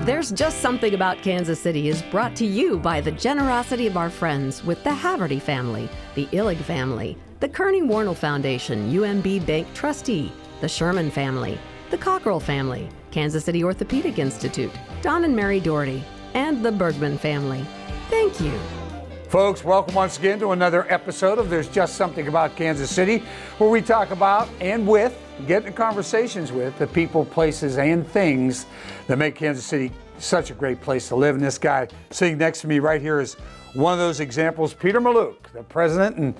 There's Just Something About Kansas City is brought to you by the generosity of our friends with the Haverty family, the Illig family, the Kearney Warnell Foundation, UMB Bank trustee, the Sherman family, the Cockrell family, Kansas City Orthopedic Institute, Don and Mary Doherty, and the Bergman family. Thank you. Folks, welcome once again to another episode of There's Just Something About Kansas City, where we talk about and get in conversations with the people, places, and things that make Kansas City such a great place to live. And this guy sitting next to me right here is one of those examples, Peter Mallouk, the president and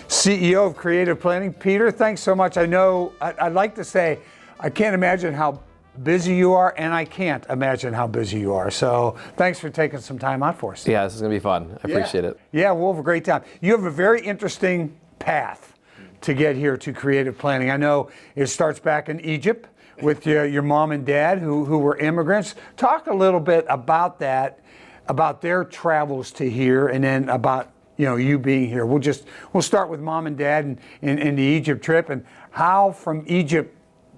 CEO of Creative Planning. Peter, thanks so much. I know, I'd like to say, I can't imagine how busy you are, and I can't imagine how busy you are. So thanks for taking some time out for us. Yeah, this is going to be fun. I appreciate it. Yeah, we'll have a great time. You have a very interesting path to get here to creative planning. I know it starts back in Egypt with your mom and dad who were immigrants. Talk a little bit about that, about their travels to here, and then about you being here. We'll start with mom and dad and the Egypt trip, and how from Egypt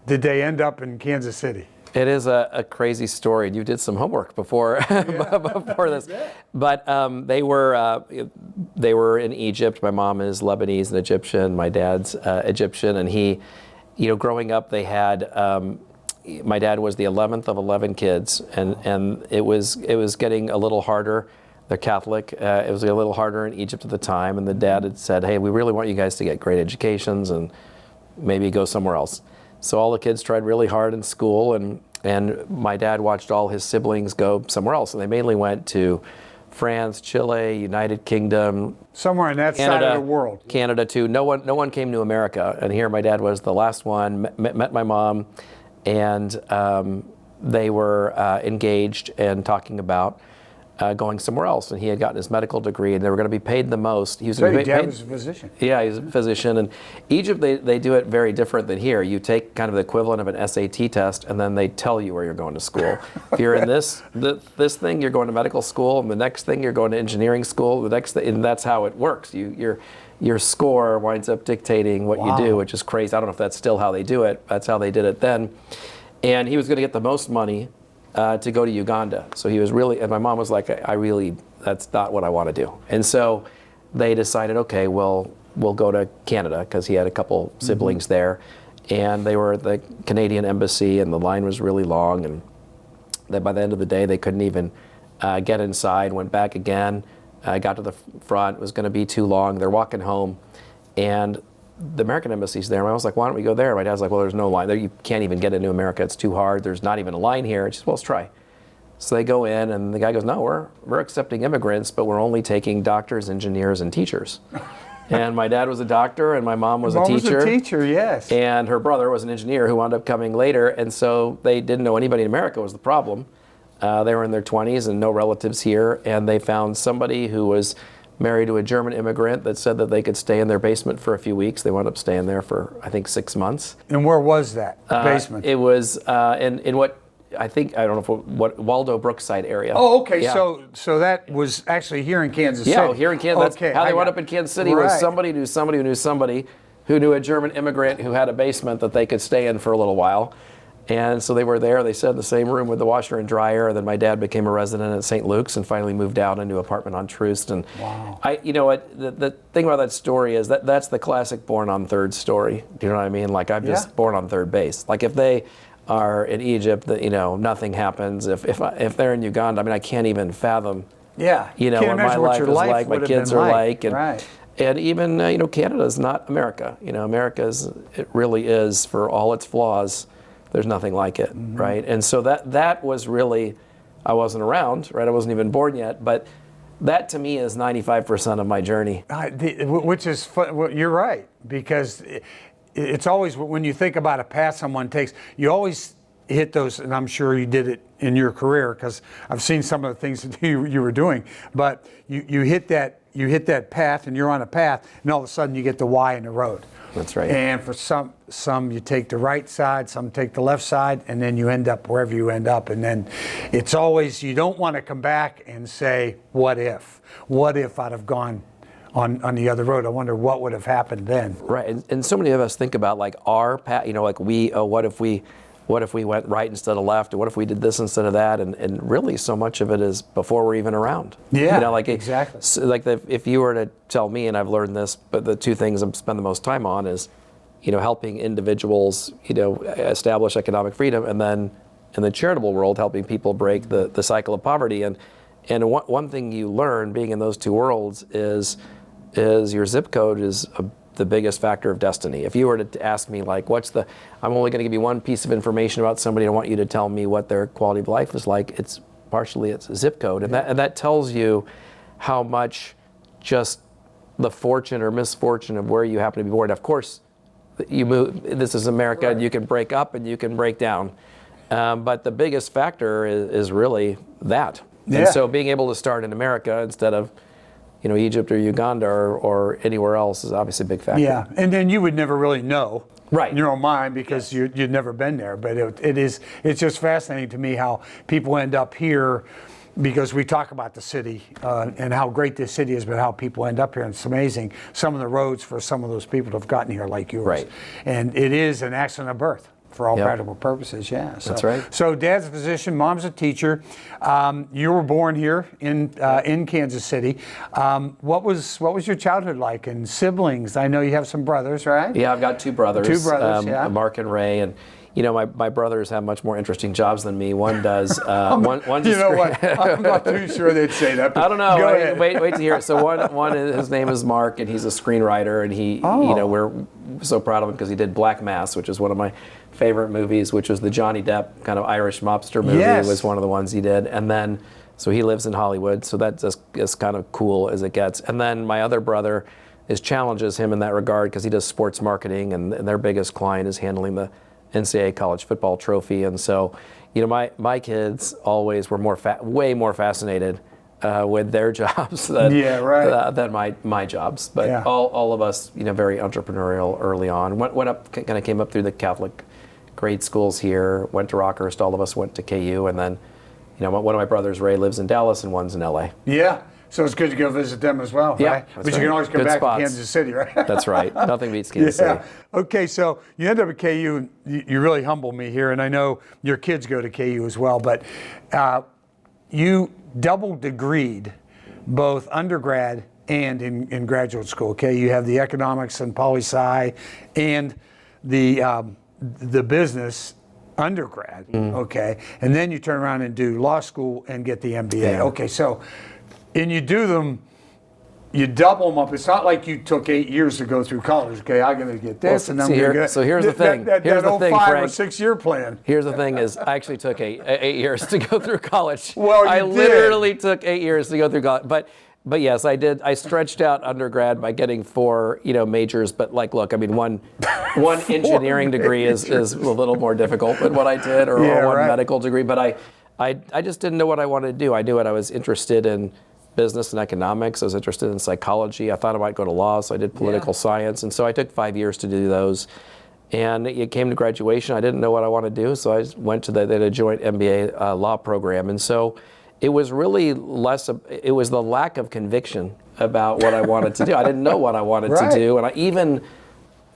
did they end up in Kansas City? It is a crazy story. You did some homework before before this, but they were in Egypt. My mom is Lebanese and Egyptian. My dad's Egyptian, and he, growing up, they had. My dad was the 11th of 11 kids, and it was getting a little harder. They're Catholic. It was a little harder in Egypt at the time, and the dad had said, "Hey, we really want you guys to get great educations and maybe go somewhere else." So all the kids tried really hard in school, and my dad watched all his siblings go somewhere else. And they mainly went to France, Chile, United Kingdom. Somewhere in that Canada, side of the world. Canada too. No one came to America. And here my dad was the last one, met my mom, and they were engaged and talking about going somewhere else. And he had gotten his medical degree, and they were going to be paid the most. He was so your dad was a physician? Yeah, he's a physician. And Egypt, they do it very different than here. You take kind of the equivalent of an SAT test, and then they tell you where you're going to school. If you're in this thing, you're going to medical school, and the next thing, you're going to engineering school. The next thing, and that's how it works. Your score winds up dictating what you do, which is crazy. I don't know if that's still how they do it. That's how they did it then. And he was going to get the most money to go to Uganda. So he was really, and my mom was like, that's not what I want to do. And so they decided, okay, we'll go to Canada, because he had a couple siblings there. And they were at the Canadian embassy, and the line was really long. And then by the end of the day, they couldn't even get inside, went back again, got to the front, it was going to be too long. They're walking home, and the American embassy's there. I was like, why don't we go there? My dad's like, well, there's no line there. You can't even get into America. It's too hard. There's not even a line here. And she said, well, let's try. So they go in, and the guy goes, no, we're accepting immigrants, but we're only taking doctors, engineers, and teachers. And my dad was a doctor, and my mom was a teacher. Was a teacher, yes. And her brother was an engineer who wound up coming later. And so they didn't know anybody in America was the problem. They were in their 20s and no relatives here. And they found somebody who was married to a German immigrant that said that they could stay in their basement for a few weeks. They wound up staying there for, I think, 6 months. And where was that basement? It was in what I think, I don't know what Waldo Brookside area. Oh, okay. Yeah. So that was actually here in Kansas City. Yeah, here in Kansas. That's how they wound up in Kansas City. Was somebody knew somebody who knew somebody who knew a German immigrant who had a basement that they could stay in for a little while. And so they were there. They sat in the same room with the washer and dryer. And then my dad became a resident at St. Luke's and finally moved out into an apartment on Troost. And the thing about that story is that's the classic born on third story. Do you know what I mean? Like, I'm just born on third base. Like, if they are in Egypt, nothing happens. If they're in Uganda, I mean, I can't even fathom. Yeah. What my life is like, my kids are like, and right. And even Canada is not America. America it really is, for all its flaws. There's nothing like it, right? And so that was really, I wasn't around, right? I wasn't even born yet, but that to me is 95% of my journey. Which is fun. Well, you're right, because it's always, when you think about a path someone takes, you always hit those, and I'm sure you did it in your career, because I've seen some of the things that you were doing, but you hit that path, and you're on a path, and all of a sudden you get the Y in the road. That's right. And for some you take the right side, some take the left side, and then you end up wherever you end up. And then it's always, you don't want to come back and say, what if? What if I'd have gone on the other road? I wonder what would have happened then. Right. And so many of us think about, like, our path, like, what if we what if we went right instead of left, or what if we did this instead of that, and really so much of it is before we're even around. Yeah, you know, like exactly. Like if you were to tell me, and I've learned this, but the two things I spend the most time on is, you know, helping individuals, you know, establish economic freedom, and then in the charitable world, helping people break the cycle of poverty. And one thing you learn being in those two worlds is your zip code is the biggest factor of destiny. If you were to ask me, like, I'm only going to give you one piece of information about somebody, I want you to tell me what their quality of life is like, it's partially it's a zip code. And that tells you how much just the fortune or misfortune of where you happen to be born. Of course, you move, this is America, right, and you can break up and you can break down. But the biggest factor is really that. Yeah. And so being able to start in America instead of, you know, Egypt or Uganda or anywhere else is obviously a big factor. Yeah, and then you would never really know, right, in your own mind, because you'd never been there. But it's just fascinating to me how people end up here, because we talk about the city and how great this city is, but how people end up here. And it's amazing some of the roads for some of those people that have gotten here like yours. Right. And it is an accident of birth. For all practical purposes, yeah. So, that's right. So Dad's a physician, Mom's a teacher. You were born here in Kansas City. What was your childhood like, and siblings? I know you have some brothers, right? Yeah, I've got two brothers. Yeah. Mark and Ray, and you know, my brothers have much more interesting jobs than me. One does. One's you know what? I'm not too sure they'd say that. I don't know. Go ahead. Wait to hear it. So one his name is Mark, and he's a screenwriter, and he, you know, we're so proud of him because he did Black Mass, which is one of my favorite movies, which was the Johnny Depp kind of Irish mobster movie. Yes. Was one of the ones he did, and then so he lives in Hollywood, so that's as kind of cool as it gets. And then my other brother challenges him in that regard because he does sports marketing, and their biggest client is handling the NCAA college football trophy. And so, you know, my kids always were way more fascinated with their jobs than my jobs. But all of us, you know, very entrepreneurial early on. Went up, kind of came up through the Catholic grade schools here, went to Rockhurst, all of us went to KU, and then, you know, one of my brothers, Ray, lives in Dallas and one's in LA. Yeah. So it's good to go visit them as well, right? But you can always come back to Kansas City, right? That's right. Nothing beats Kansas City. Okay, so you end up at KU, and you really humble me here, and I know your kids go to KU as well, but you double degreed both undergrad and in graduate school, okay? You have the economics and poli-sci and the business undergrad, okay? And then you turn around and do law school and get the MBA. Yeah. Okay, so, and you do them, you double them up. It's not like you took 8 years to go through college. Okay, I'm going to get this, and I'm going to get. So here's the thing. Here's the thing, 5 or 6 year plan. Here's the thing: is I actually took eight years to go through college. Well, I literally took 8 years to go through college, but yes, I did. I stretched out undergrad by getting 4, you know, majors. But like, look, I mean, one engineering degree is a little more difficult than what I did, or one medical degree. But I just didn't know what I wanted to do. I knew what I was interested in. Business and economics. I was interested in psychology. I thought I might go to law, so I did political science. And so I took 5 years to do those. And it came to graduation. I didn't know what I wanted to do, so I went to the joint MBA law program. And so it was really it was the lack of conviction about what I wanted to do. I didn't know what I wanted to do. And I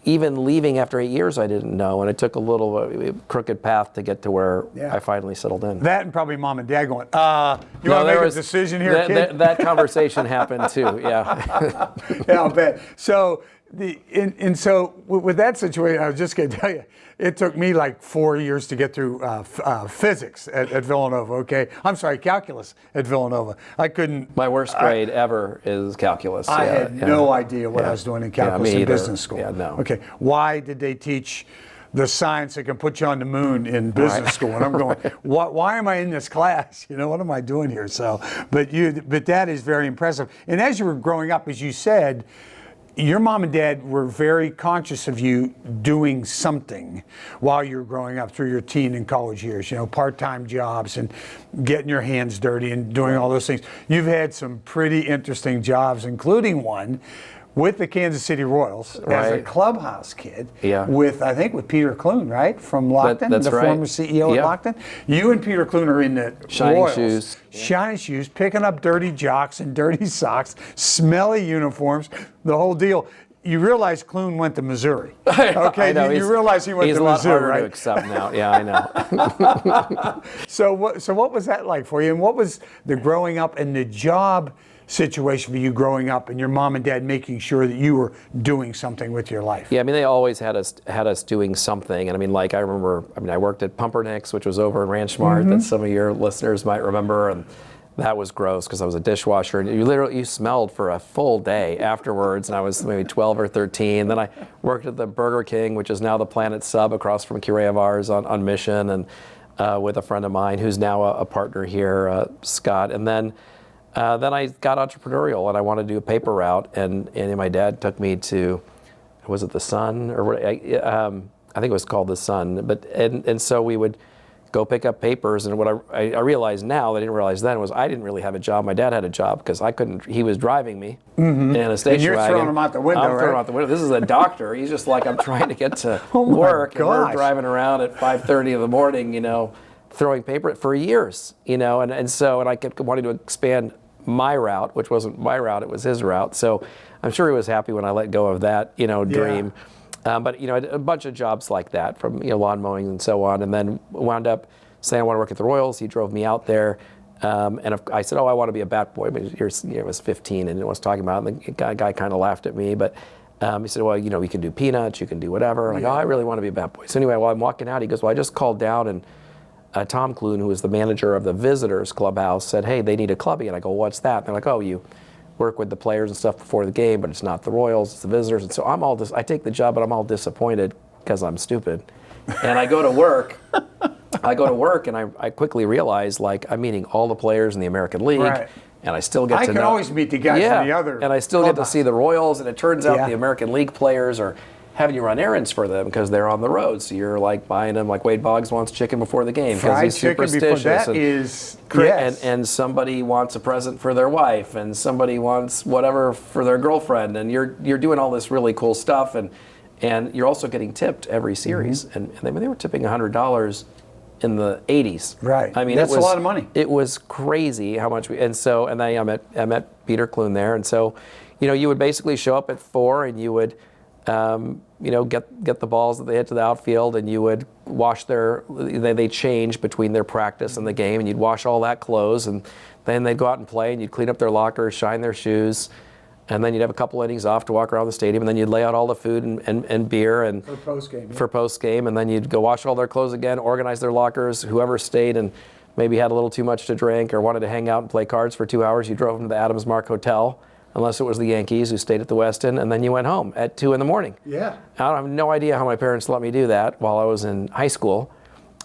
even leaving after 8 years, I didn't know, and it took a little crooked path to get to where I finally settled in. That and probably Mom and Dad going, you want to make a decision here, kid? That conversation happened too, yeah. Yeah, I'll bet. So, so with that situation, I was just going to tell you, it took me like 4 years to get through physics at Villanova, okay? I'm sorry, calculus at Villanova. I couldn't. My worst grade ever is calculus. I had no idea what I was doing in calculus in business school. Yeah, no. Okay, why did they teach the science that can put you on the moon in business school? And I'm going, why am I in this class? You know, what am I doing here? So, but that is very impressive. And as you were growing up, as you said, your mom and dad were very conscious of you doing something while you were growing up through your teen and college years, you know, part-time jobs and getting your hands dirty and doing all those things. You've had some pretty interesting jobs, including one with the Kansas City Royals as a clubhouse kid with Peter Clune, right? From Lockton, that's right. Former CEO at Lockton. You and Peter Clune are in the Royals. Shoes. Shiny shoes, picking up dirty jocks and dirty socks, smelly uniforms, the whole deal. you realize Clune went to Missouri. Okay, I know, you realize he went to Missouri, He's a lot harder right? to accept now. Yeah, I know. So what was that like for you? And what was the growing up and the job situation for you growing up, and your mom and dad making sure that you were doing something with your life? Yeah, I mean, they always had us doing something. And I mean, like, I worked at Pumpernicks, which was over in Ranch Mart, that some of your listeners might remember, and that was gross because I was a dishwasher, and you smelled for a full day afterwards, and I was maybe 12 or 13. Then I worked at the Burger King, which is now the Planet Sub across from Curie of ours on Mission, and with a friend of mine who's now a partner here, Scott. And then I got entrepreneurial, and I wanted to do a paper route, and my dad took me to, was it the Sun, or what? I think it was called the Sun. But and so we would go pick up papers, and what I realized now that I didn't realize then was I didn't really have a job. My dad had a job because I couldn't. He was driving me in a station wagon. And you're throwing him out the window, I'm right? throwing him out the window. This is a doctor. He's just like, I'm trying to get to work, and we're driving around at 5:30 in the morning, throwing paper for years, and so I kept wanting to expand my route, which wasn't my route, it was his route. So I'm sure he was happy when I let go of that, dream. But a bunch of jobs like that, from lawn mowing and so on, and then wound up saying I want to work at the Royals. He drove me out there, and I said, "Oh, I want to be a bat boy." But I was 15 and I was talking about it, and the guy kind of laughed at me. But he said, "Well, you can do peanuts, you can do whatever." I'm like, "Oh, I really want to be a bat boy." So anyway, while I'm walking out, he goes, "Well, I just called down and." Tom Clune, who was the manager of the visitors clubhouse, said, "Hey, they need a clubbie." And I go, "What's that?" And they're like, "Oh, you work with the players and stuff before the game, but it's not the Royals, it's the visitors." And so I take the job, but I'm all disappointed because I'm stupid. And I go to work. And I quickly realize, like, I'm meeting all the players in the American League. Right. And I still get to know. I can always meet the guys in the other. And I still get to see the Royals, and it turns out the American League players are having you run errands for them because they're on the road. So you're like buying them, like Wade Boggs wants chicken before the game because he's superstitious. And somebody wants a present for their wife, and somebody wants whatever for their girlfriend, and you're doing all this really cool stuff, and you're also getting tipped every series. And they were tipping $100 in the 80s. Right. I mean, that's a lot of money. It was crazy how much and then I met Peter Clune there, and so you would basically show up at 4 and you would get the balls that they hit to the outfield, and you would wash they change between their practice and the game, and you'd wash all that clothes, and then they'd go out and play, and you'd clean up their lockers, shine their shoes, and then you'd have a couple innings off to walk around the stadium, and then you'd lay out all the food and beer and for post game, and then you'd go wash all their clothes again, organize their lockers. Whoever stayed and maybe had a little too much to drink or wanted to hang out and play cards for 2 hours, you drove them to the Adams Mark Hotel, unless it was the Yankees who stayed at the Westin, and then you went home at 2 in the morning. Yeah. I have no idea how my parents let me do that while I was in high school,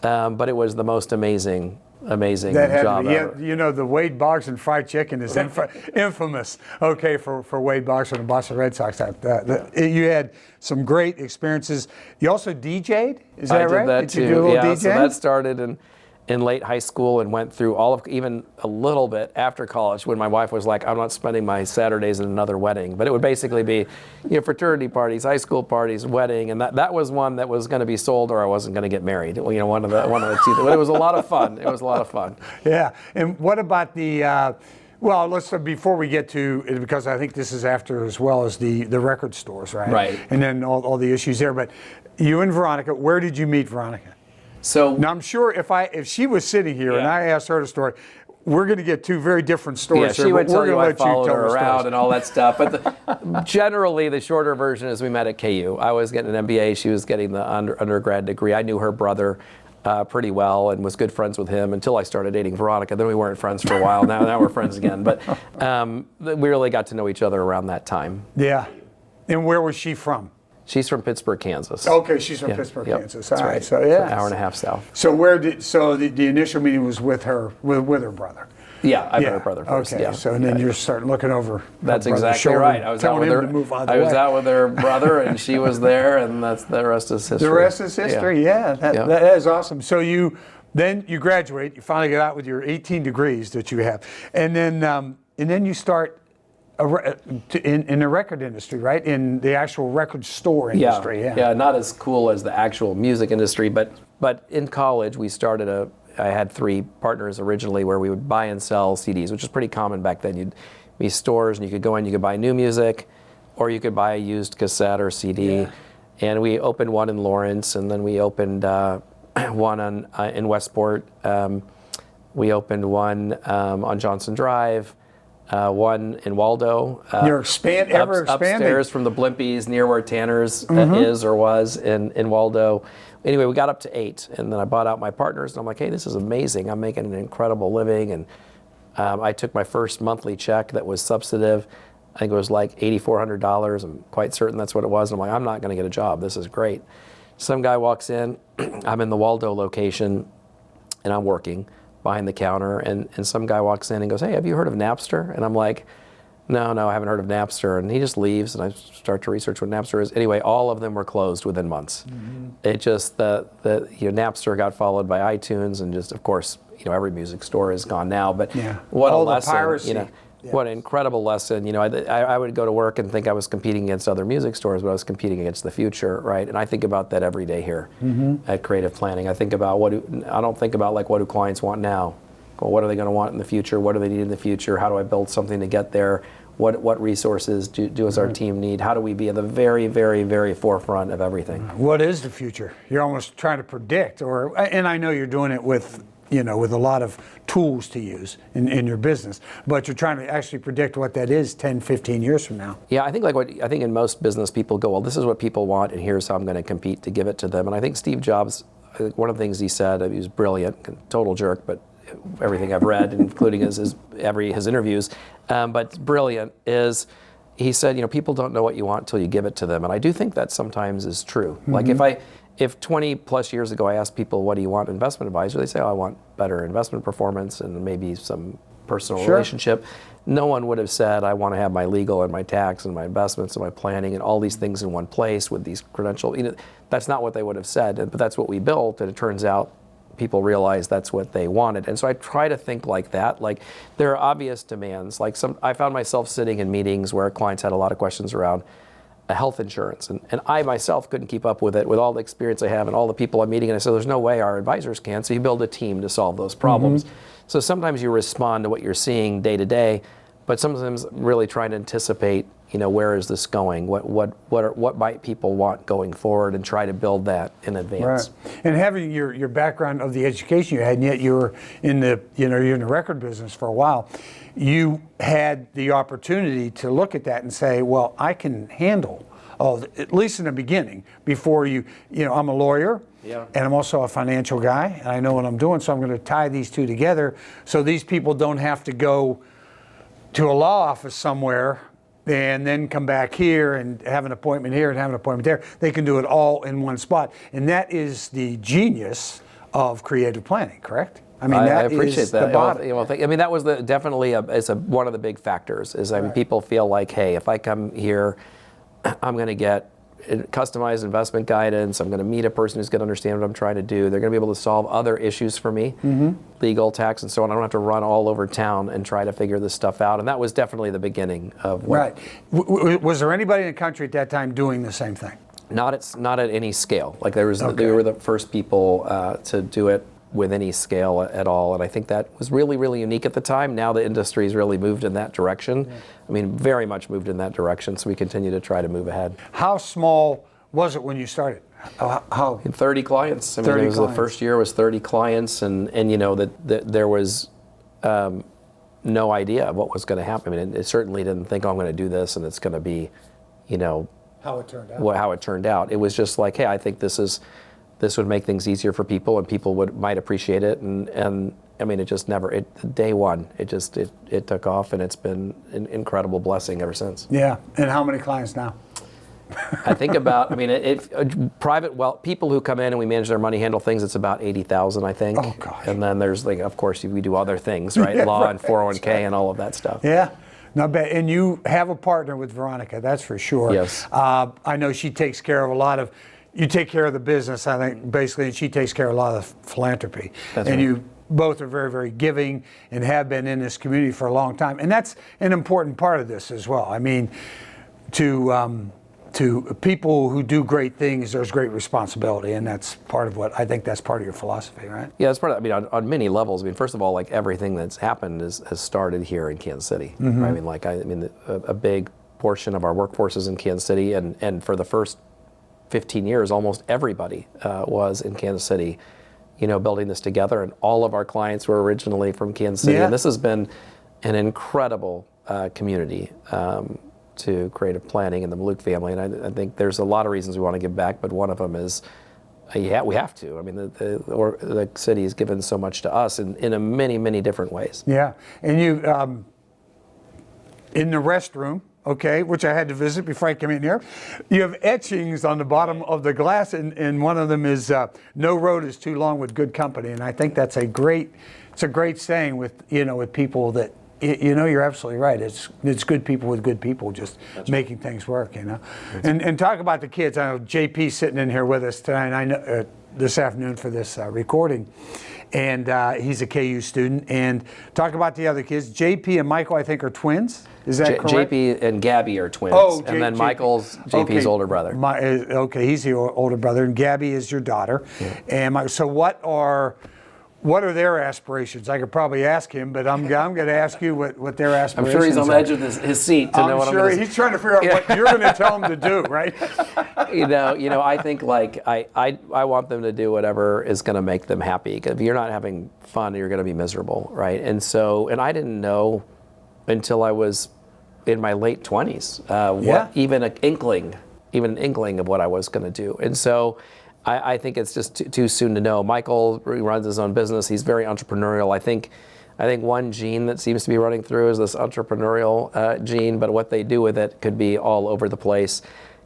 but it was the most amazing job ever. The Wade Boggs and fried chicken is infamous, for Wade Boggs from the Boston Red Sox. You had some great experiences. You also DJ'd, is that right? I did that too. You do a little DJing? So that started in late high school and went through even a little bit after college, when my wife was like, "I'm not spending my Saturdays in another wedding." But it would basically be fraternity parties, high school parties, wedding, and that was one that was going to be sold or I wasn't going to get married. One of the two. But it was a lot of fun. It was a lot of fun. Yeah. And what about the before we get to it, because I think this is after as well as the record stores, right? Right. And then all the issues there. But you and Veronica, where did you meet Veronica? So now I'm sure if she was sitting here and I asked her the story, we're going to get two very different stories. Yeah, she would tell you I followed her around and all that stuff. But generally, the shorter version is we met at KU. I was getting an MBA. She was getting the undergrad degree. I knew her brother pretty well and was good friends with him until I started dating Veronica. Then we weren't friends for a while. Now we're friends again. But we really got to know each other around that time. Yeah. And where was she from? She's from Pittsburgh, Kansas. Okay, she's from Pittsburgh, Kansas. All right, so an hour and a half south. So the initial meeting was with her her brother. Yeah, I met her brother first. Okay, so then you're starting looking over. That's exactly right. I was out with her brother, and she was there, and the rest is history. The rest is history. Yeah, that is awesome. So you graduate. You finally get out with your 18 degrees that you have, and then you start. In the record industry, right? In the actual record store industry. Yeah, not as cool as the actual music industry, but in college we started I had 3 partners originally where we would buy and sell CDs, which is pretty common back then. You'd be stores and you could go in, you could buy new music, or you could buy a used cassette or CD. Yeah. And we opened one in Lawrence, and then we opened one in Westport. We opened one on Johnson Drive, one in Waldo. You're expanding. Upstairs from the Blimpies, near where Tanner's is or was in Waldo. Anyway, we got up to 8, and then I bought out my partners, and I'm like, hey, this is amazing. I'm making an incredible living, and I took my first monthly check that was substantive. I think it was like $8,400. I'm quite certain that's what it was. And I'm like, I'm not going to get a job. This is great. Some guy walks in. I'm in the Waldo location, and I'm working behind the counter. And some guy walks in and goes, hey, have you heard of Napster? And I'm like, no, I haven't heard of Napster. And he just leaves, and I start to research what Napster is. Anyway, all of them were closed within months. It just, Napster got followed by iTunes, and just, of course, every music store is gone now. But what all a lesson, the piracy. What an incredible lesson. I would go to work and think I was competing against other music stores, but I was competing against the future, right? And I think about that every day here at Creative Planning. I think about I don't think about like, what do clients want now? Well, what are they going to want in the future? What do they need in the future? How do I build something to get there? What resources does our team need? How do we be at the very, very, very forefront of everything? What is the future? You're almost trying to predict, and I know you're doing it with a lot of tools to use in your business, but you're trying to actually predict what that is 10, 15 years from now. Yeah, I think in most business people go, well, this is what people want, and here's how I'm going to compete to give it to them. And I think Steve Jobs, one of the things he said, he was brilliant, total jerk, but everything I've read, including his interviews, but brilliant, is he said, people don't know what you want until you give it to them. And I do think that sometimes is true. Like if 20 plus years ago I asked people, what do you want in investment advisor? They say, I want better investment performance and maybe some personal relationship. No one would have said, I want to have my legal and my tax and my investments and my planning and all these things in one place with these credentials. That's not what they would have said, but that's what we built, and it turns out people realize that's what they wanted. And so I try to think like that. Like, there are obvious demands. Like I found myself sitting in meetings where clients had a lot of questions around health insurance, and I myself couldn't keep up with it with all the experience I have and all the people I'm meeting, and I said, there's no way our advisors can, so you build a team to solve those problems. So sometimes you respond to what you're seeing day to day, but sometimes really trying to anticipate, where is this going? What might people want going forward, and try to build that in advance. Right. And having your background of the education you had, and yet you're in the you're in the record business for a while, you had the opportunity to look at that and say, well, I can handle at least in the beginning, before I'm a lawyer. Yeah. And I'm also a financial guy, and I know what I'm doing, so I'm going to tie these two together so these people don't have to go to a law office somewhere and then come back here and have an appointment here and have an appointment there. They can do it all in one spot. And that is the genius of creative planning, correct? I mean, I appreciate is that. the bottom. That was definitely one of the big factors. People feel like, hey, if I come here, I'm going to get customized investment guidance. I'm going to meet a person who's going to understand what I'm trying to do. They're going to be able to solve other issues for me, legal, tax, and so on. I don't have to run all over town and try to figure this stuff out. And that was definitely the beginning of what. Right. Was there anybody in the country at that time doing the same thing? Not at any scale. Like they were the first people to do it with any scale at all, and I think that was really, really unique at the time. Now the industry's really moved in that direction. Yeah. I mean, very much moved in that direction, so we continue to try to move ahead. How small was it when you started? How? 30 clients. I mean, the first year was 30 clients, and that there was no idea of what was going to happen. I mean, it certainly didn't think, I'm going to do this, and it's going to be, how it turned out. How it turned out. It was just like, hey, I think this would make things easier for people, and people might appreciate it. And I mean, day one, it took off, and it's been an incredible blessing ever since. Yeah. And how many clients now? I think about, private wealth, people who come in and we manage their money, handle things, it's about 80,000, I think. Oh, gosh. And then there's, of course, we do other things, right? Yeah, Law right. and 401k and all of that stuff. Yeah. Not bad. And you have a partner with Veronica, that's for sure. Yes. I know she takes care of you take care of the business, I think, basically, and she takes care of a lot of philanthropy. That's and right. You both are very, very giving and have been in this community for a long time. And that's an important part of this as well. I mean, to people who do great things, there's great responsibility, and that's part of that's part of your philosophy, right? Yeah, that's part of, on many levels. First of all, everything that's happened has started here in Kansas City. Right? A big portion of our workforce is in Kansas City, and for the first 15 years, almost everybody was in Kansas City, building this together, and all of our clients were originally from Kansas City, and this has been an incredible community to creative planning in the Mallouk family, and I think there's a lot of reasons we want to give back, but one of them is, we have to. I mean, the city has given so much to us in many, many different ways. Yeah, and you, in the restroom, okay, which I had to visit before I came in here, you have etchings on the bottom of the glass, and one of them is, "No road is too long with good company," and I think that's a great saying with people that, you're absolutely right. It's good people with good people just making things work, And talk about the kids. I know JP's sitting in here with us tonight. I know this afternoon for this recording, and he's a KU student. And talk about the other kids. JP and Michael, I think, are twins. Is that correct? JP and Gabby are twins. And then Michael's JP's older brother. He's the older brother, and Gabby is your daughter. Yeah. And so what are their aspirations? I could probably ask him, but I'm going to ask you what their aspirations are. I'm sure he's on the edge of his seat to know what I'm going to say. He's trying to figure out what you're going to tell him to do, right? I think I want them to do whatever is going to make them happy. Because if you're not having fun, you're going to be miserable, right? And I didn't know until I was in my late 20s even an inkling of what I was going to do. And so I think it's just too soon to know. Michael runs his own business. He's very entrepreneurial. I think one gene that seems to be running through is this entrepreneurial gene, but what they do with it could be all over the place.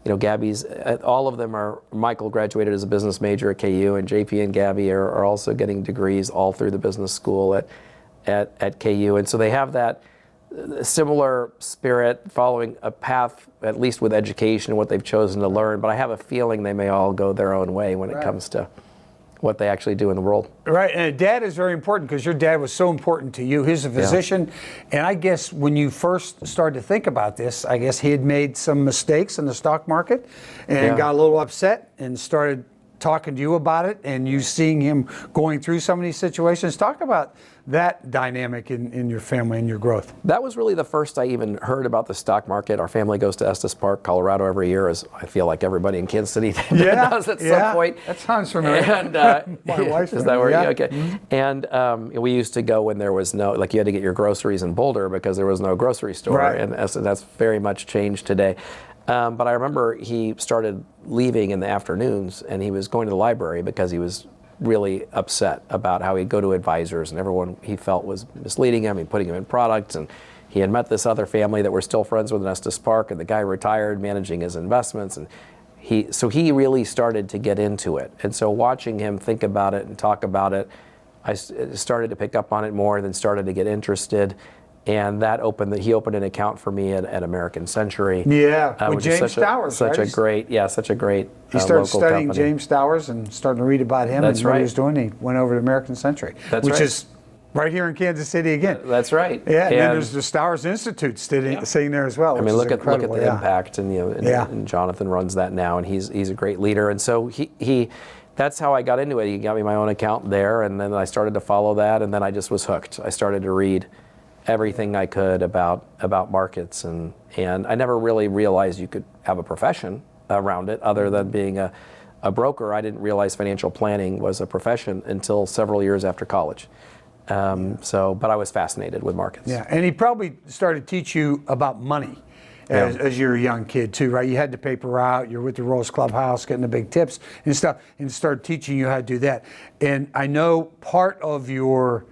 Gabby's, all of them are, Michael graduated as a business major at KU, and JP and Gabby are also getting degrees all through the business school at KU. And so they have that similar spirit, following a path, at least with education and what they've chosen to learn, but I have a feeling they may all go their own way when it comes to what they actually do in the world. Right, and dad is very important because your dad was so important to you. He's a physician, and I guess when you first started to think about this, I guess he had made some mistakes in the stock market and got a little upset and started talking to you about it, and you seeing him going through some of these situations. Talk about that dynamic in your family and your growth. That was really the first I even heard about the stock market. Our family goes to Estes Park, Colorado every year, as I feel like everybody in Kansas City does at some point. That sounds familiar. And, my wife is that where you, okay. Mm-hmm. And we used to go when there was no, you had to get your groceries in Boulder because there was no grocery store. Right. And that's very much changed today. But I remember he started leaving in the afternoons, and he was going to the library because he was really upset about how he'd go to advisors and everyone he felt was misleading him and putting him in products. And he had met this other family that were still friends with in Estes Park, and the guy retired managing his investments. And he really started to get into it. And so watching him think about it and talk about it, I started to pick up on it more, then started to get interested. And he opened an account for me at American Century. Yeah, with James Stowers, such a great He started studying company. James Stowers and starting to read about him and what he was doing. He went over to American Century, which is right here in Kansas City again. That's right. Yeah, and then there's the Stowers Institute sitting there as well. I mean, look at the impact, and Jonathan runs that now, and he's a great leader. And so he that's how I got into it. He got me my own account there, and then I started to follow that, and then I just was hooked. I started to read everything I could about markets, and I never really realized you could have a profession around it other than being a broker. I didn't realize financial planning was a profession until several years after college. But I was fascinated with markets. Yeah, and he probably started to teach you about money as you're a young kid too, right? You had the paper route, you're with the Rose Clubhouse getting the big tips and stuff, and started teaching you how to do that. And I know part of your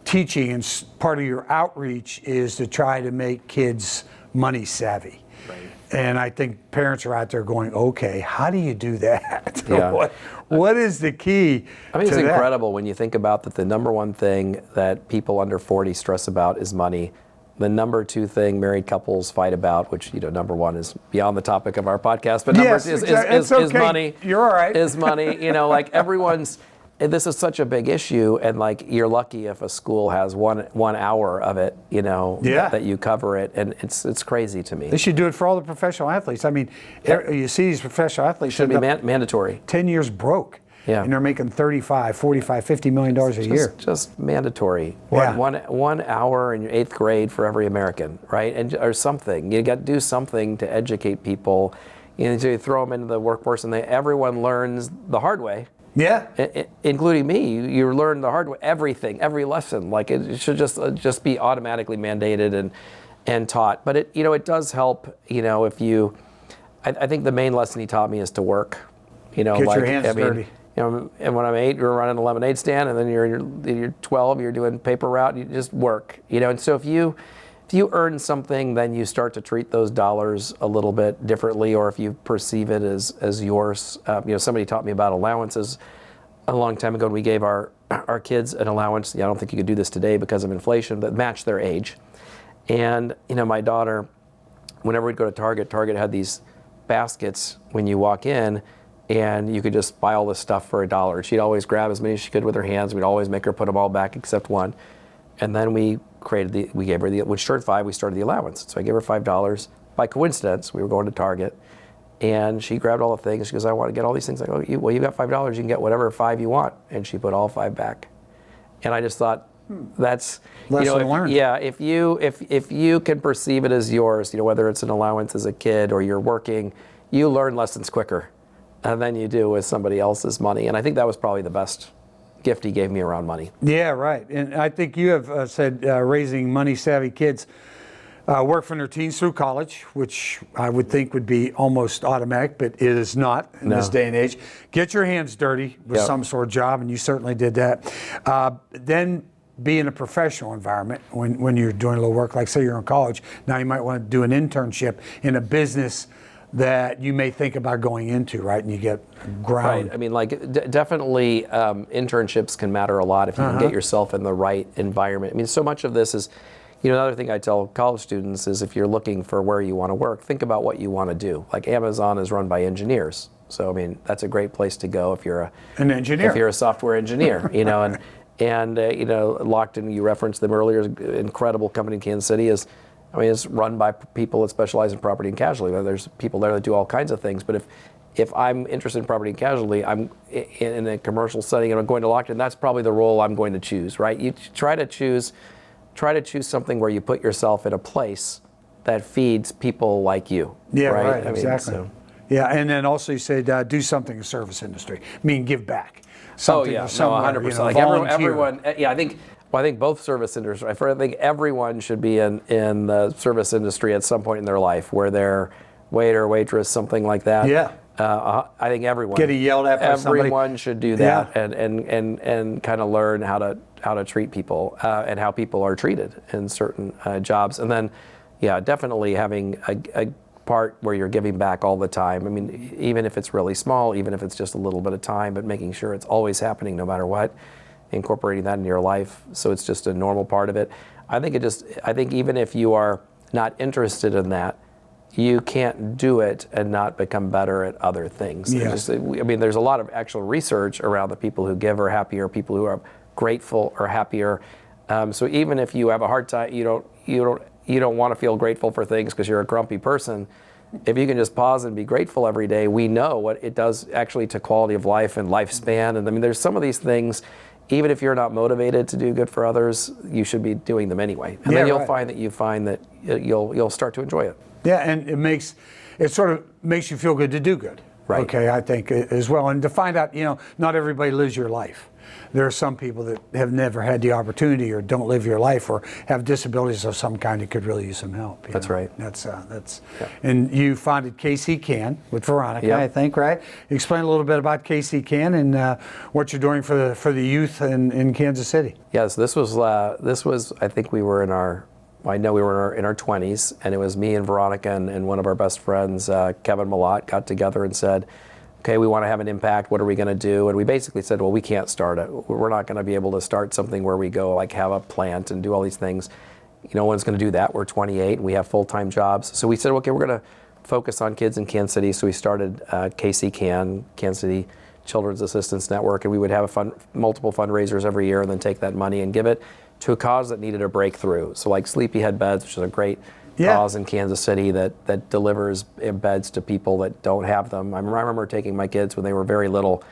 teaching and part of your outreach is to try to make kids money savvy. Right. And I think parents are out there going, okay, how do you do that? Yeah. What is the key? I mean, it's incredible when you think about that the number one thing that people under 40 stress about is money. The number two thing married couples fight about, which, number one is beyond the topic of our podcast, but number two is money. You're all right. Is money. Everyone's. This is such a big issue, and you're lucky if a school has one hour of it, that you cover it, and it's crazy to me. They should do it for all the professional athletes. I mean, you see these professional athletes should be mandatory. 10 years broke. Yeah. and they're making 35, 45, $50 million a year. Just mandatory. Yeah. One hour in your 8th grade for every American, right? And or something. You got to do something to educate people. So you throw them into the workforce, and everyone learns the hard way. Yeah. Including me. You learn the hard way. Everything, every lesson. Like it should just be automatically mandated and taught. But it does help. If you, I think the main lesson he taught me is to work. Get your hands dirty. And when I'm 8, you're running a lemonade stand, and then you're 12, you're doing paper route. You just work. And so if you earn something, then you start to treat those dollars a little bit differently, or if you perceive it as yours. Somebody taught me about allowances a long time ago, and we gave our kids an allowance. I don't think you could do this today because of inflation, but match their age. And my daughter, whenever we'd go to Target had these baskets when you walk in, and you could just buy all this stuff for $1. She'd always grab as many as she could with her hands. We'd always make her put them all back except one. And then we gave her when she turned 5, we started the allowance. So I gave her $5. By coincidence, we were going to Target, and she grabbed all the things. She goes, I want to get all these things. I go, well, you got $5. You can get whatever 5 you want. And she put all 5 back. And I just thought, that's lesson learned. Yeah, if you can perceive it as yours, whether it's an allowance as a kid or you're working, you learn lessons quicker than you do with somebody else's money. And I think that was probably the best gift he gave me around money. Yeah, right. And I think you have said raising money-savvy kids work from their teens through college, which I would think would be almost automatic, but it is not in this day and age. Get your hands dirty with some sort of job, and you certainly did that. Then be in a professional environment when you're doing a little work, like say you're in college. Now you might want to do an internship in a business that you may think about going into, right? And you get ground. Right. I mean, definitely internships can matter a lot if you can get yourself in the right environment. I mean, so much of this is, another thing I tell college students is if you're looking for where you want to work, think about what you want to do. Like Amazon is run by engineers. So, I mean, that's a great place to go if you're an engineer. If you're a software engineer, and Lockton, you referenced them earlier, incredible company in Kansas City it's run by people that specialize in property and casualty. There's people there that do all kinds of things. But if I'm interested in property and casualty, I'm in a commercial setting and I'm going to Lockton, that's probably the role I'm going to choose, right? You try to choose something where you put yourself in a place that feeds people like you. Yeah, right. Exactly. Yeah, and then also you said do something in the service industry. I mean, give back. Something 100%. Everyone. Yeah, I think both service industries. I think everyone should be in the service industry at some point in their life, where they're waiter, waitress, something like that. Yeah. I think everyone getting yelled at by somebody. Everyone should do that and kind of learn how to treat people and how people are treated in certain jobs. And then, definitely having a part where you're giving back all the time. I mean, even if it's really small, even if it's just a little bit of time, but making sure it's always happening no matter what. Incorporating that in your life, so it's just a normal part of it. I think even if you are not interested in that, you can't do it and not become better at other things. Yeah. There's a lot of actual research around the people who give are happier, people who are grateful are happier. So even if you have a hard time, you don't want to feel grateful for things because you're a grumpy person. If you can just pause and be grateful every day, we know what it does actually to quality of life and lifespan. And there's some of these things. Even if you're not motivated to do good for others, you should be doing them anyway. And then you'll find that you'll start to enjoy it. Yeah, and it sort of makes you feel good to do good. Right. Okay, I think as well. And to find out, not everybody lives your life. There are some people that have never had the opportunity or don't live your life or have disabilities of some kind that could really use some help. That's right. That's And you founded KC Can with Veronica, I think, right? Explain a little bit about KC Can and what you're doing for the youth in Kansas City. Yes, this was I think we were in our 20s, and it was me and Veronica and one of our best friends, Kevin Mallouk, got together and said, okay, we want to have an impact. What are we going to do? And we basically said, well, we can't start it. We're not going to be able to start something where we go have a plant and do all these things. No one's going to do that. We're 28 and we have full-time jobs. So we said, okay, we're going to focus on kids in Kansas City. So we started KC Can, Kansas City Children's Assistance Network, and we would have multiple fundraisers every year and then take that money and give it to a cause that needed a breakthrough. So like Sleepyhead Beds, which is a great cause in Kansas City that delivers beds to people that don't have them. I remember taking my kids when they were very little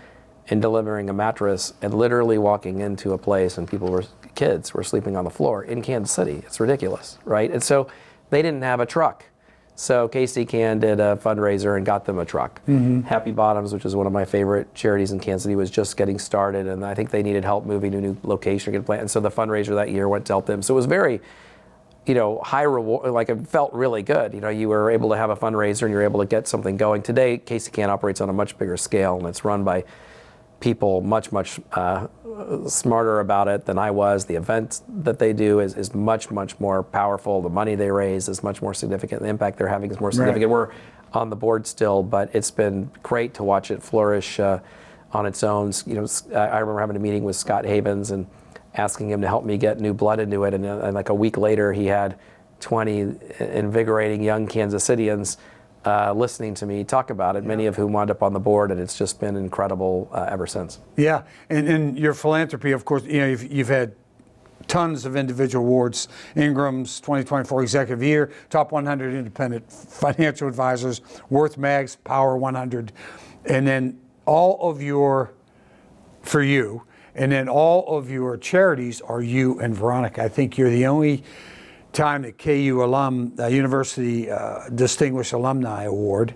and delivering a mattress and literally walking into a place and kids were sleeping on the floor in Kansas City. It's ridiculous, right? And so they didn't have a truck. So Casey Can did a fundraiser and got them a truck. Happy Bottoms, which is one of my favorite charities in Kansas City, was just getting started, and I think they needed help moving to a new location or get a plan. And so the fundraiser that year went to help them. So it was very, high reward. Like, it felt really good. You were able to have a fundraiser and you're able to get something going. Today, Casey Can operates on a much bigger scale, and it's run by people much smarter about it than I was. The event that they do is much more powerful. The money they raise is much more significant. The impact they're having is more significant. Right. We're on the board still, but it's been great to watch it flourish on its own. I remember having a meeting with Scott Havens and asking him to help me get new blood into it, and like a week later he had 20 invigorating young Kansas Cityans listening to me talk about it, many of whom wound up on the board, and it's just been incredible ever since. Yeah, and your philanthropy, of course, you've had tons of individual awards. Ingram's 2024 Executive Year, Top 100 Independent Financial Advisors, Worth Mag's Power 100, and then all of your charities are you and Veronica. I think you're the only time that KU alum, University Distinguished Alumni Award,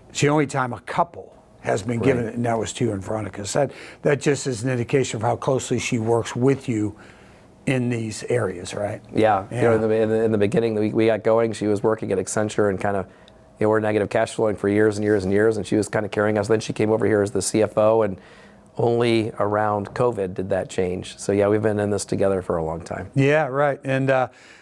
it's the only time a couple has been given it, and that was to you and Veronica. So that just is an indication of how closely she works with you in these areas, right? Yeah. In the beginning, we got going, she was working at Accenture and kind of, we're negative cash flowing for years and years and years, and she was kind of carrying us. Then she came over here as the CFO, and only around COVID did that change. So yeah, we've been in this together for a long time. Yeah, right. And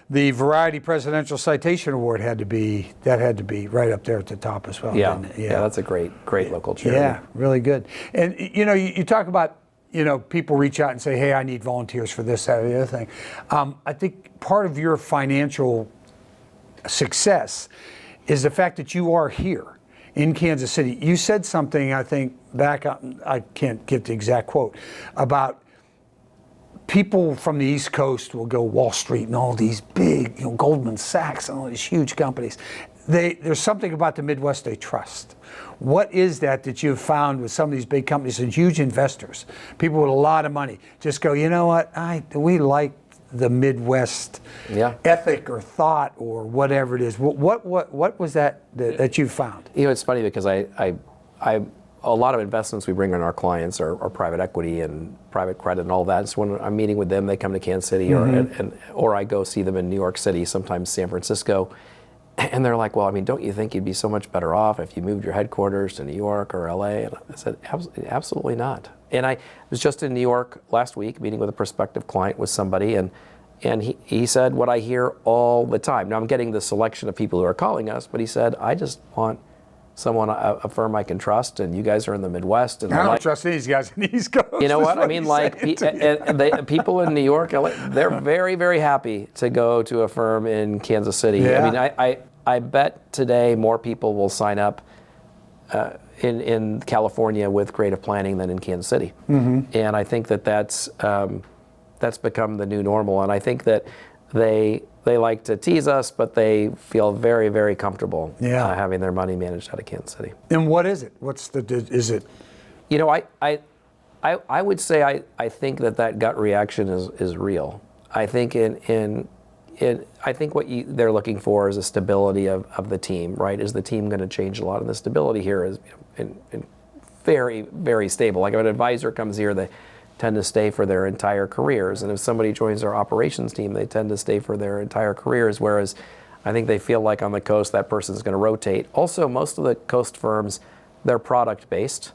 the Variety Presidential Citation Award had to be right up there at the top as well. Yeah, didn't it? yeah, that's a great local charity. Yeah, really good. And you talk about people reach out and say, hey, I need volunteers for this, that, or the other thing. I think part of your financial success is the fact that you are here in Kansas City. You said something, I think, back on, I can't get the exact quote, about people from the East Coast will go Wall Street and all these big, Goldman Sachs and all these huge companies. There's something about the Midwest they trust. What is that you've found with some of these big companies and huge investors, people with a lot of money, just go, you know what, we like the Midwest ethic or thought or whatever it is. What was that you found? It's funny because a lot of investments we bring on our clients are private equity and private credit and all that. So when I'm meeting with them, they come to Kansas City, or I go see them in New York City, sometimes San Francisco, and they're like, well, don't you think you'd be so much better off if you moved your headquarters to New York or LA? And I said, absolutely not. And I was just in New York last week meeting with a prospective client with somebody, and he said what I hear all the time. Now I'm getting the selection of people who are calling us, but he said, I just want someone, a firm I can trust, and you guys are in the Midwest. And I don't trust these guys in the East Coast. You know what? People in New York, LA, they're very, very happy to go to a firm in Kansas City. Yeah. I bet today more people will sign up in California with creative planning than in Kansas City. And I think that's become the new normal. And I think that they like to tease us, but they feel very, very comfortable having their money managed out of Kansas City. And what is it? Is it? I would say I think that gut reaction is real. I think I think what they're looking for is a stability of the team, right? Is the team going to change a lot? And the stability here is very, very stable. Like if an advisor comes here, they tend to stay for their entire careers. And if somebody joins our operations team, they tend to stay for their entire careers, whereas I think they feel like on the coast that person's going to rotate. Also, most of the coast firms, they're product-based.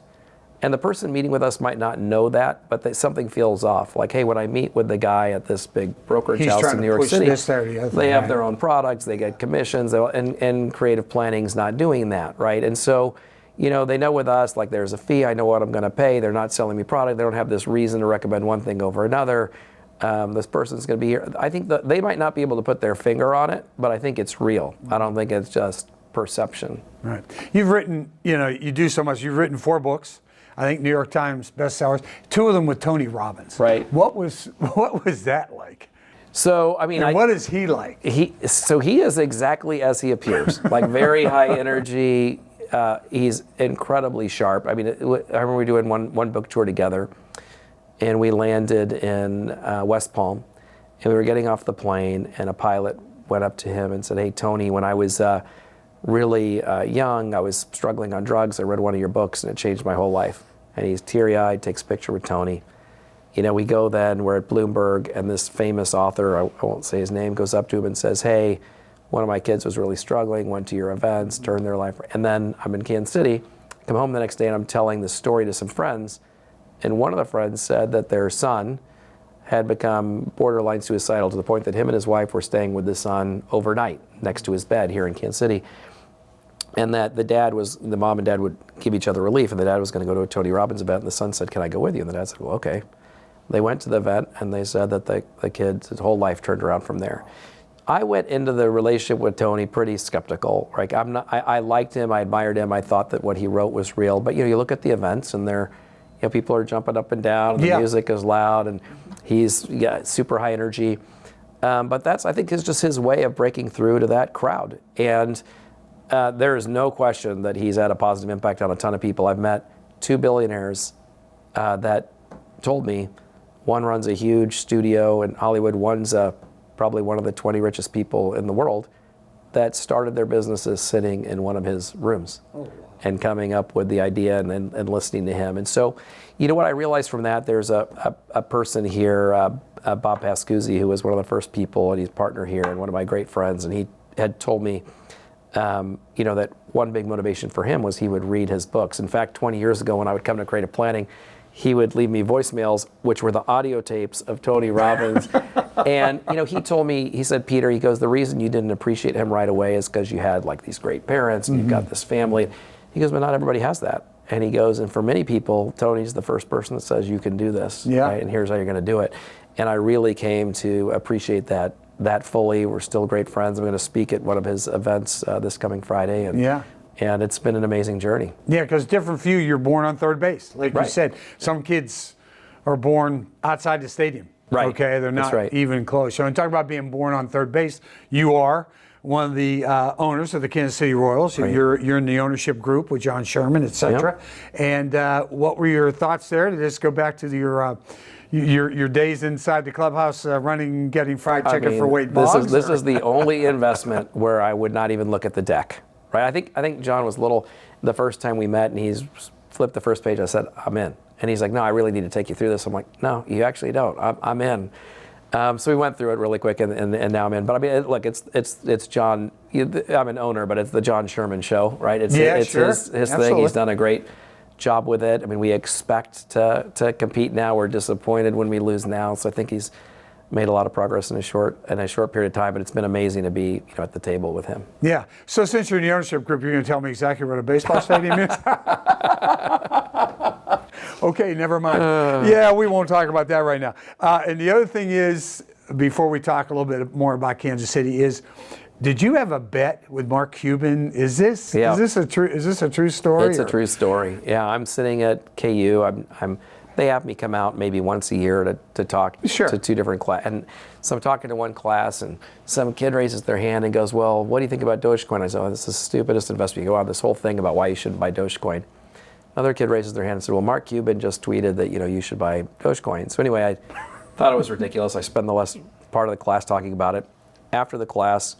And the person meeting with us might not know that, but something feels off. Like, hey, when I meet with the guy at this big brokerage house in New York City, they have their own products, they get commissions, and creative planning's not doing that, right? And so, they know with us, like there's a fee, I know what I'm going to pay, they're not selling me product, they don't have this reason to recommend one thing over another. This person's going to be here. I think that they might not be able to put their finger on it, but I think it's real. I don't think it's just perception. Right. You've written, you do so much. You've written 4 books. I think New York Times bestsellers. 2 of them with Tony Robbins. Right. What was that like? So what is he like? He is exactly as he appears. Like very high energy, he's incredibly sharp. I mean, I remember we were doing one book tour together, and we landed in West Palm, and we were getting off the plane, and a pilot went up to him and said, "Hey, Tony, when I was really young, I was struggling on drugs. I read one of your books, and it changed my whole life." And he's teary-eyed, takes a picture with Tony. You know, we go then, we're at Bloomberg, and this famous author, I won't say his name, goes up to him and says, "Hey, one of my kids was really struggling, went to your events, turned their life." And then I'm in Kansas City, come home the next day, and I'm telling the story to some friends. And one of the friends said that their son had become borderline suicidal to the point that him and his wife were staying with the son overnight next to his bed here in Kansas City. And that the mom and dad would give each other relief, and the dad was going to go to a Tony Robbins event, and the son said, "Can I go with you?" And the dad said, "Well, okay." They went to the event, and they said that the kid's his whole life turned around from there. I went into the relationship with Tony pretty skeptical. Like I liked him, I admired him, I thought that what he wrote was real. But you look at the events, and people are jumping up and down, and the music is loud, and he's super high energy. But that's, I think, is just his way of breaking through to that crowd. And there is no question that he's had a positive impact on a ton of people. I've met 2 billionaires that told me, one runs a huge studio in Hollywood, one's probably one of the 20 richest people in the world, that started their businesses sitting in one of his rooms and coming up with the idea and listening to him. And so, you know what I realized from that, there's a person here, Bob Pascuzzi, who was one of the first people, and he's a partner here and one of my great friends, and he had told me that one big motivation for him was he would read his books. In fact, 20 years ago when I would come to creative planning, he would leave me voicemails, which were the audio tapes of Tony Robbins. And he told me, he said, "Peter," he goes, "the reason you didn't appreciate him right away is because you had like these great parents and you've got this family." He goes, "But not everybody has that." And he goes, "And for many people, Tony's the first person that says you can do this, right? And here's how you're going to do it." And I really came to appreciate that fully. We're still great friends. I'm going to speak at one of his events this coming Friday. And it's been an amazing journey. Yeah, because different for you, you're born on third base. Like you said, some kids are born outside the stadium. Right. Okay, they're not even close. So when you talk about being born on third base, you are one of the owners of the Kansas City Royals. Right. You're in the ownership group with John Sherman, et cetera. Yep. And what were your thoughts there? To just go back to your days inside the clubhouse running, getting fried chicken for Wade Boggs? This is the only investment where I would not even look at the deck. Right? I think John was little the first time we met, and he's flipped the first page. I said, "I'm in." And he's like, "No, I really need to take you through this." I'm like, "No, you actually don't. I'm in." So we went through it really quick, and now I'm in. But I mean, look, it's John. I'm an owner, but it's the John Sherman show, right? It's his thing. He's done a great job with it. I mean, we expect to compete now. We're disappointed when we lose now. So I think he's made a lot of progress in a short period of time, but it's been amazing to be at the table with him. Yeah. So since you're in the ownership group, you're going to tell me exactly what a baseball stadium is? Okay, never mind. Yeah, we won't talk about that right now. And the other thing is, before we talk a little bit more about Kansas City, is did you have a bet with Mark Cuban? Is this a true story? It's a true story. Yeah, I'm sitting at KU. They have me come out maybe once a year to talk to 2 different classes. And so I'm talking to one class, and some kid raises their hand and goes, "Well, what do you think about Dogecoin?" I said, "Oh, this is the stupidest investment." You go on this whole thing about why you shouldn't buy Dogecoin. Another kid raises their hand and said, "Well, Mark Cuban just tweeted that you should buy Dogecoin." So anyway, I thought it was ridiculous. I spent the last part of the class talking about it. After the class,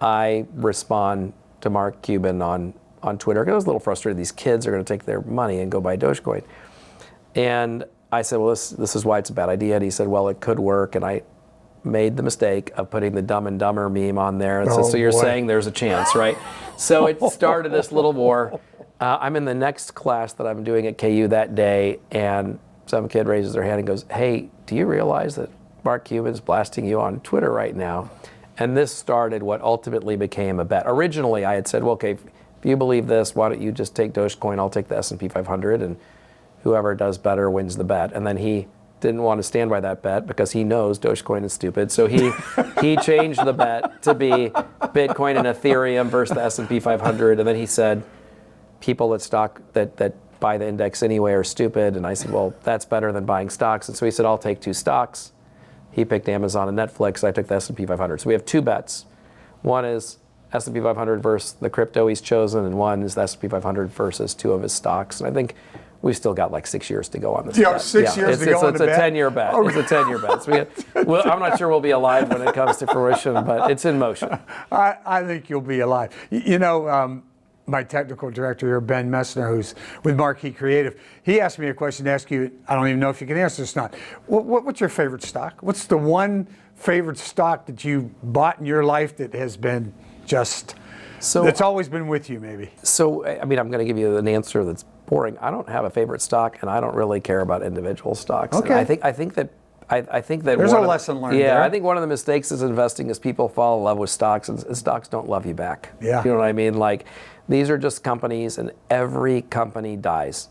I respond to Mark Cuban on Twitter. I was a little frustrated. These kids are going to take their money and go buy Dogecoin. And I said, "Well, this is why it's a bad idea." And he said, "Well, it could work." And I made the mistake of putting the Dumb and Dumber meme on there. And so you're saying there's a chance, right? So it started this little war. I'm in the next class that I'm doing at KU that day, and some kid raises their hand and goes, "Hey, do you realize that Mark Cuban's blasting you on Twitter right now?" And this started what ultimately became a bet. Originally, I had said, "Well, okay, if you believe this, why don't you just take Dogecoin? I'll take the S&P 500, and whoever does better wins the bet." And then he didn't want to stand by that bet because he knows Dogecoin is stupid. So he changed the bet to be Bitcoin and Ethereum versus the S&P 500. And then he said, "People that buy the index anyway are stupid." And I said, "Well, that's better than buying stocks." And so he said, "I'll take 2 stocks." He picked Amazon and Netflix. I took the S&P 500. So we have 2 bets. One is S&P 500 versus the crypto he's chosen, and one is the S&P 500 versus 2 of his stocks. And I think we've still got like 6 years to go on this. Yeah, bet. 6 years to go on the bet? It's a 10-year bet. Oh, it's a 10-year bet. So I'm not sure we'll be alive when it comes to fruition, but it's in motion. I think you'll be alive. My technical director here, Ben Messner, who's with Marquee Creative, he asked me a question to ask you. I don't even know if you can answer this or not. What's your favorite stock? What's the one favorite stock that you bought in your life that has been that's always been with you, maybe? So, I'm going to give you an answer that's boring. I don't have a favorite stock, and I don't really care about individual stocks. Okay. And I think that there's a lesson learned there. I think one of the mistakes is investing is people fall in love with stocks, and stocks don't love you back. Yeah. You know what I mean? Like, these are just companies, and every company dies.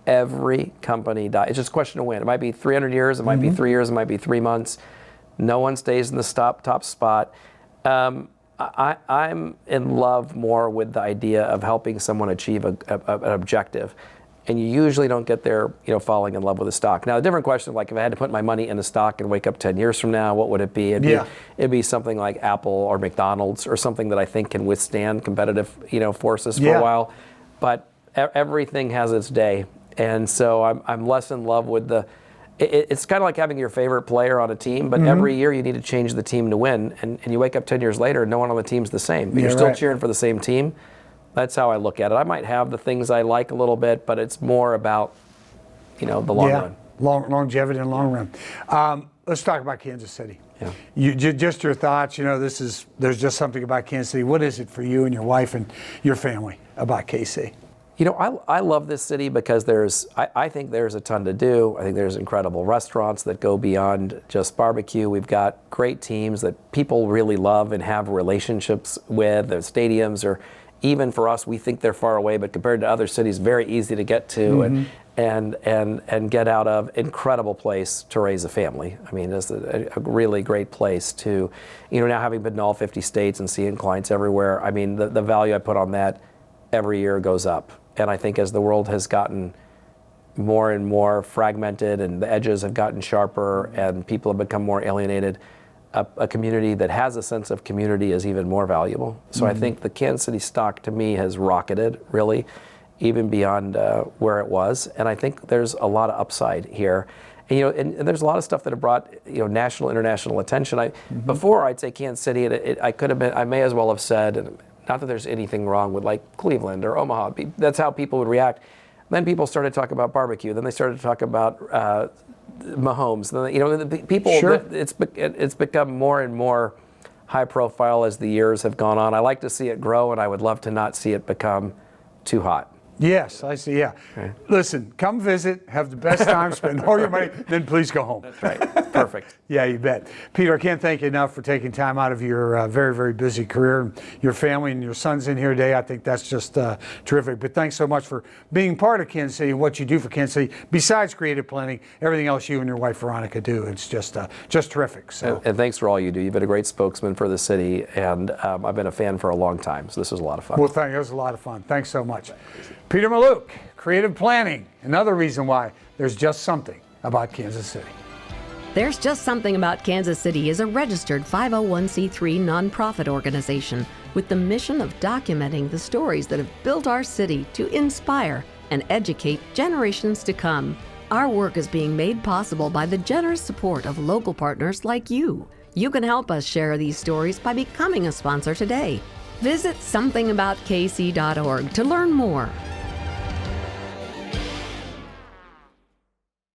Every company dies. It's just a question of when. It might be 300 years, it might be 3 years, it might be 3 months. No one stays in the top spot. I'm in love more with the idea of helping someone achieve an objective. And you usually don't get there, falling in love with a stock. Now, a different question, like if I had to put my money in a stock and wake up 10 years from now, what would it be? It'd be something like Apple or McDonald's or something that I think can withstand competitive, forces for a while. But everything has its day. And so I'm less in love with it's kind of like having your favorite player on a team, but every year you need to change the team to win. And you wake up 10 years later, no one on the team's the same. But you're still cheering for the same team. That's how I look at it. I might have the things I like a little bit, but it's more about, the long run. Longevity and long run. Let's talk about Kansas City. Yeah. Just your thoughts. There's just something about Kansas City. What is it for you and your wife and your family about KC? I love this city because I think there's a ton to do. I think there's incredible restaurants that go beyond just barbecue. We've got great teams that people really love and have relationships with. The stadiums are, even for us, we think they're far away, but compared to other cities, very easy to get to and get out of. Incredible place to raise a family. I mean, it's a really great place to, now having been in all 50 states and seeing clients everywhere, I mean, the value I put on that every year goes up. And I think as the world has gotten more and more fragmented and the edges have gotten sharper and people have become more alienated, a community that has a sense of community is even more valuable. So I think the Kansas City stock to me has rocketed, really, even beyond where it was. And I think there's a lot of upside here. And, and there's a lot of stuff that have brought national, international attention. Before I'd say Kansas City, I may as well have said, and not that there's anything wrong with like Cleveland or Omaha. That's how people would react. Then people started to talk about barbecue. Then they started to talk about Mahomes. Then, people. Sure. It's become more and more high profile as the years have gone on. I like to see it grow, and I would love to not see it become too hot. Yes, I see, yeah. Okay. Listen, come visit, have the best time, spend all your money, then please go home. That's right. Perfect. Yeah, you bet. Peter, I can't thank you enough for taking time out of your very, very busy career. Your family and your son's in here today. I think that's just terrific. But thanks so much for being part of Kansas City and what you do for Kansas City. Besides creative planning, everything else you and your wife, Veronica, do. It's just terrific. So. And thanks for all you do. You've been a great spokesman for the city, and I've been a fan for a long time. So this was a lot of fun. Well, thank you. It was a lot of fun. Thanks so much. Peter Mallouk, creative planning. Another reason why there's just something about Kansas City. There's Just Something About Kansas City is a registered 501c3 nonprofit organization with the mission of documenting the stories that have built our city to inspire and educate generations to come. Our work is being made possible by the generous support of local partners like you. You can help us share these stories by becoming a sponsor today. Visit somethingaboutKC.org to learn more.